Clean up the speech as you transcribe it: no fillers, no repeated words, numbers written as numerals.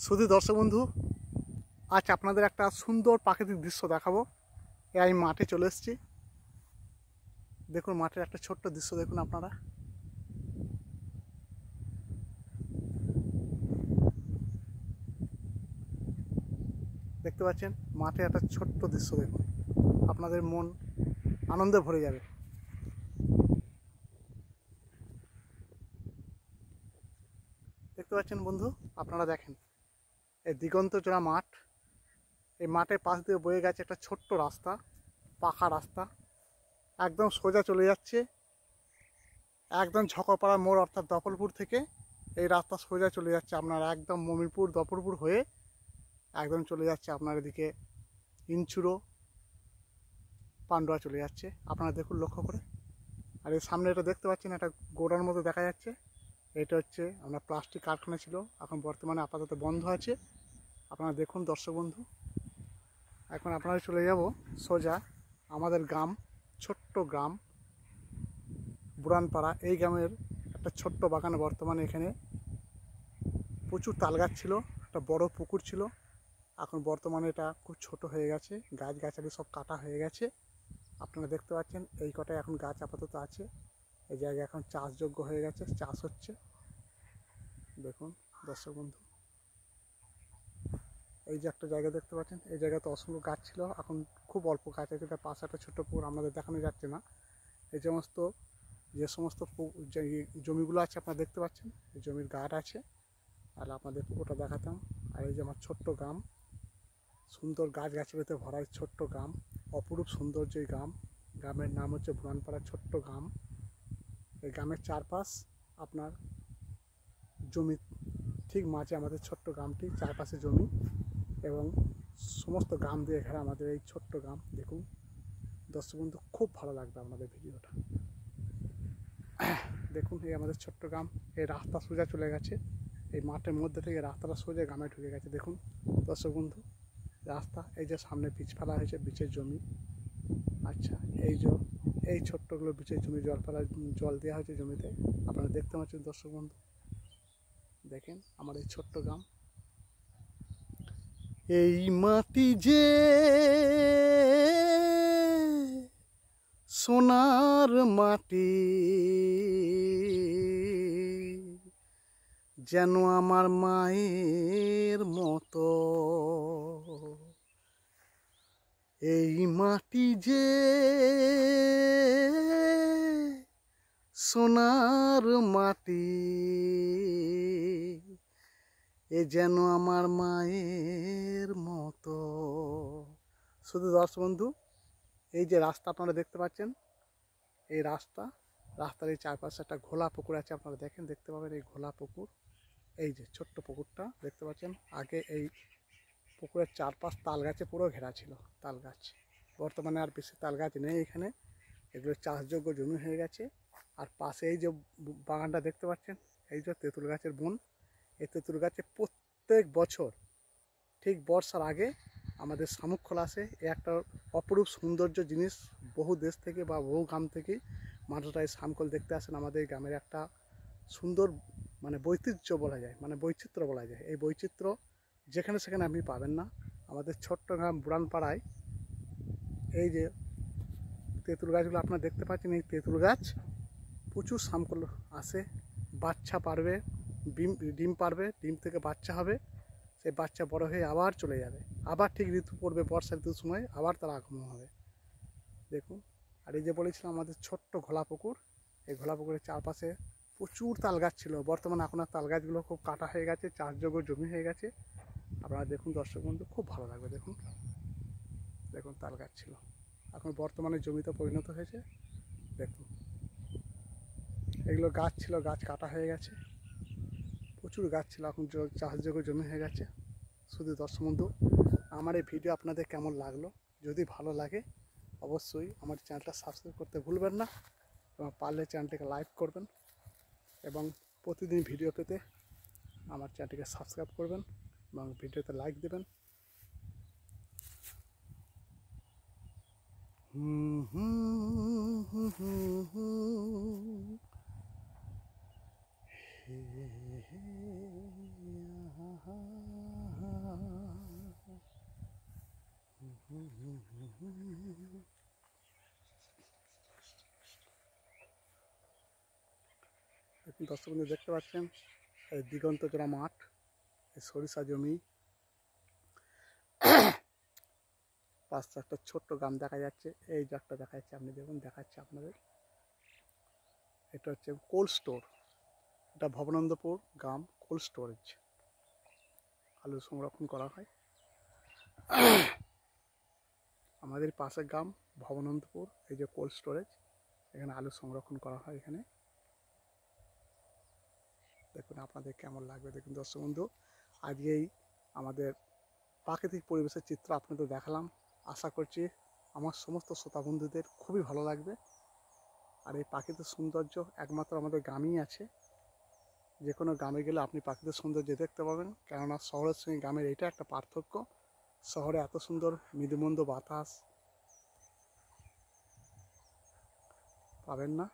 শুধু দর্শক বন্ধু, আজ আপনাদের একটা সুন্দর প্রাকৃতিক দৃশ্য দেখাবো। আমি মাঠে চলে এসেছি। দেখুন মাঠের একটা ছোট্ট দৃশ্য দেখুন আপনারা। দেখতে পাচ্ছেন মাঠে একটা ছোট্ট দৃশ্য দেখুন, আপনাদের মন আনন্দে ভরে যাবে। দেখতে পাচ্ছেন বন্ধু, আপনারা দেখেন এই দিগন্ত জোড়া মাঠ। এই মাঠের পাশ দিয়ে বয়ে গেছে একটা ছোট্ট রাস্তা, পাকা রাস্তা, একদম সোজা চলে যাচ্ছে একদম ঝকপাড়া মোড় অর্থাৎ দফলপুর থেকে। এই রাস্তা সোজা চলে যাচ্ছে আপনার একদম মমিরপুর দফলপুর হয়ে একদম চলে যাচ্ছে আপনার এদিকে ইনচুরো পান্ডুয়া চলে যাচ্ছে। আপনারা দেখুন লক্ষ্য করে। আর এই সামনে এটা দেখতে পাচ্ছেন একটা গোডার মতো দেখা যাচ্ছে। এটা হচ্ছে আমরা প্লাস্টিক কারখানা ছিল, এখন বর্তমানে আপাতত বন্ধ আছে। আপনারা দেখুন দর্শক বন্ধু। এখন আপনারা চলে যাব সোজা আমাদের গ্রাম, ছোট্ট গ্রাম বুড়ানপাড়া। এই গ্রামের একটা ছোট্ট বাগানে বর্তমানে এখানে প্রচুর তাল গাছ ছিল, একটা বড় পুকুর ছিল। এখন বর্তমানে এটা খুব ছোট হয়ে গেছে, গাছগাছালি সব কাটা হয়ে গেছে। আপনারা দেখতে পাচ্ছেন এই কটায় এখন গাছ আপাতত আছে। এই জায়গা এখন চাষযোগ্য হয়ে গেছে, চাষ হচ্ছে। দেখুন দর্শক বন্ধু, এই যে একটা জায়গা দেখতে পাচ্ছেন, এই জায়গাতে অসংখ্য গাছ ছিল, এখন খুব অল্প গাছ আছে। তার পাশে একটা ছোট্ট পুকুর আমাদের দেখানো যাচ্ছে না। এই যে সমস্ত জমিগুলো আছে আপনারা দেখতে পাচ্ছেন, এই জমির গাছ আছে। আর আপনাদের পুকুরটা দেখাতাম। আর এই যে আমার ছোট্ট গ্রাম, সুন্দর গাছগাছালিতে ভরা ছোট্ট গ্রাম, অপরূপ সৌন্দর্য এই গ্রাম। গ্রামের নাম হচ্ছে বুড়ানপাড়া ছোট্ট গ্রাম। এই গ্রামের চারপাশ আপনার জমি, ঠিক মাঝে আমাদের ছোট্ট গ্রামটি, চারপাশে জমি এবং সমস্ত গ্রাম দিয়ে ঘেরা আমাদের এই ছোট্ট গ্রাম। দেখুন দর্শক বন্ধু, খুব ভালো লাগবে আপনাদের ভিডিওটা। দেখুন এই আমাদের ছোট্ট গ্রাম, এই রাস্তা সোজা চলে গেছে। এই মাঠের মধ্যে থেকে রাস্তাটা সোজা গ্রামে ঢুকে গেছে। দেখুন দর্শক বন্ধু রাস্তা, এই যে সামনে বীজ ফেলা হয়েছে, বীজের জমি। আচ্ছা, এই ছোট্টগুলো বীজের জমি, জল দেওয়া হয়েছে জমিতে। আপনারা দেখতে পাচ্ছেন দর্শক বন্ধু, দেখেন আমার এই ছোট্ট গ্রাম। এই মাটি যে সোনার মাটি, যেন আমার মায়ের মতো। এই মাটি যে সোনার মাটি, এ যেন আমার মায়ের মতো। শুধু দর্শক বন্ধু, এই যে রাস্তা আপনারা দেখতে পাচ্ছেন, এই রাস্তার এই চারপাশে একটা ঘোলা পুকুর আছে। আপনারা দেখেন, দেখতে পাবেন এই ঘোলা পুকুর। এই যে ছোট্ট পুকুরটা দেখতে পাচ্ছেন, আগে এই পুকুরের চারপাশ তাল গাছে পুরো ঘেরা ছিল, তাল গাছ। বর্তমানে আর বেশি তাল গাছ নেই এখানে, এগুলো চাষযোগ্য জমি হয়ে গেছে। আর পাশে এই যে বাগানটা দেখতে পাচ্ছেন, এই যে তেঁতুল গাছের বন। এই তেঁতুল গাছে প্রত্যেক বছর ঠিক বর্ষার আগে আমাদের শামুক খোলা আসে। এ একটা অপরূপ সৌন্দর্য জিনিস। বহু দেশ থেকে বা বহু গ্রাম থেকে মানুষরা এই শামুকল দেখতে আসেন। আমাদের গ্রামের একটা সুন্দর বৈচিত্র্য বলা যায়, বৈচিত্র্য বলা যায়। এই বৈচিত্র্য যেখানে সেখানে আপনি পাবেন না। আমাদের ছোট্ট গ্রাম বুড়ানপাড়ায় এই যে তেঁতুল গাছগুলো আপনারা দেখতে পাচ্ছেন, এই তেঁতুল গাছ প্রচুর শামুকল আসে। বাচ্চা পারবে, ডিম পারবে, ডিম থেকে বাচ্চা হবে, সেই বাচ্চা বড় হয়ে আবার চলে যাবে। আবার ঠিক ঋতু পড়বে, বর্ষা ঋতুর সময় আবার তার আগমন হবে। দেখুন, আর এই যে বলেছিলাম আমাদের ছোট্ট ঘোলা পুকুর, এই ঘোলা পুকুরের চারপাশে প্রচুর তাল গাছ ছিল। বর্তমানে এখন আর তাল গাছগুলো খুব কাটা হয়ে গেছে, চাষযোগ্য জমি হয়ে গেছে। আপনারা দেখুন দর্শক বন্ধু, খুব ভালো লাগবে। দেখুন দেখুন তাল গাছ ছিল, এখন বর্তমানে জমিতে পরিণত হয়েছে। দেখুন এগুলো গাছ ছিল, গাছ কাটা হয়ে গেছে। প্রচুর গাছ ছিল, এখন চাষযোগ্য জমি হয়ে গেছে। শুধু দর্শক বন্ধু, আমার এই ভিডিও আপনাদের কেমন লাগলো? যদি ভালো লাগে অবশ্যই আমার চ্যানেলটা সাবস্ক্রাইব করতে ভুলবেন না, এবং পারলে চ্যানেলটিকে লাইক করবেন, এবং প্রতিদিন ভিডিও পেতে আমার চ্যানেলটিকে সাবস্ক্রাইব করবেন এবং ভিডিওতে লাইক দেবেন। হে দেখুন দর্শক বন্ধু দেখতে পাচ্ছেন এই দিগন্ত জোড়া মাঠ, এই সরিষা জমি, পাশে একটা ছোট্ট গ্রাম দেখা যাচ্ছে। এই যে একটা দেখা যাচ্ছে, আপনি দেখুন দেখাচ্ছে আপনাদের, এটা হচ্ছে কোল্ড স্টোর। এটা ভবানন্দপুর গ্রাম কোল্ড স্টোরেজ, আলু সংরক্ষণ করা হয়। আমাদের পাশের গ্রাম ভবানন্দপুর, এই যে কোল্ড স্টোরেজ, এখানে আলু সংরক্ষণ করা হয়। এখানে দেখুন আপনাদের কেমন লাগবে। দেখুন দর্শক বন্ধু, আজকেই আমাদের প্রাকৃতিক পরিবেশের চিত্র আপনাদের দেখালাম। আশা করছি আমার সমস্ত শ্রোতা বন্ধুদের খুবই ভালো লাগবে। আর এই প্রাকৃতিক সৌন্দর্য একমাত্র আমাদের গ্রামেই আছে। যে কোনো গ্রামে গেলে আপনি প্রাকৃতিক সৌন্দর্য দেখতে পাবেন, কেননা শহরের সঙ্গে গ্রামের এইটা একটা পার্থক্য। শহরে এত সুন্দর মৃদুমন্দ বাতাস পাবেন না।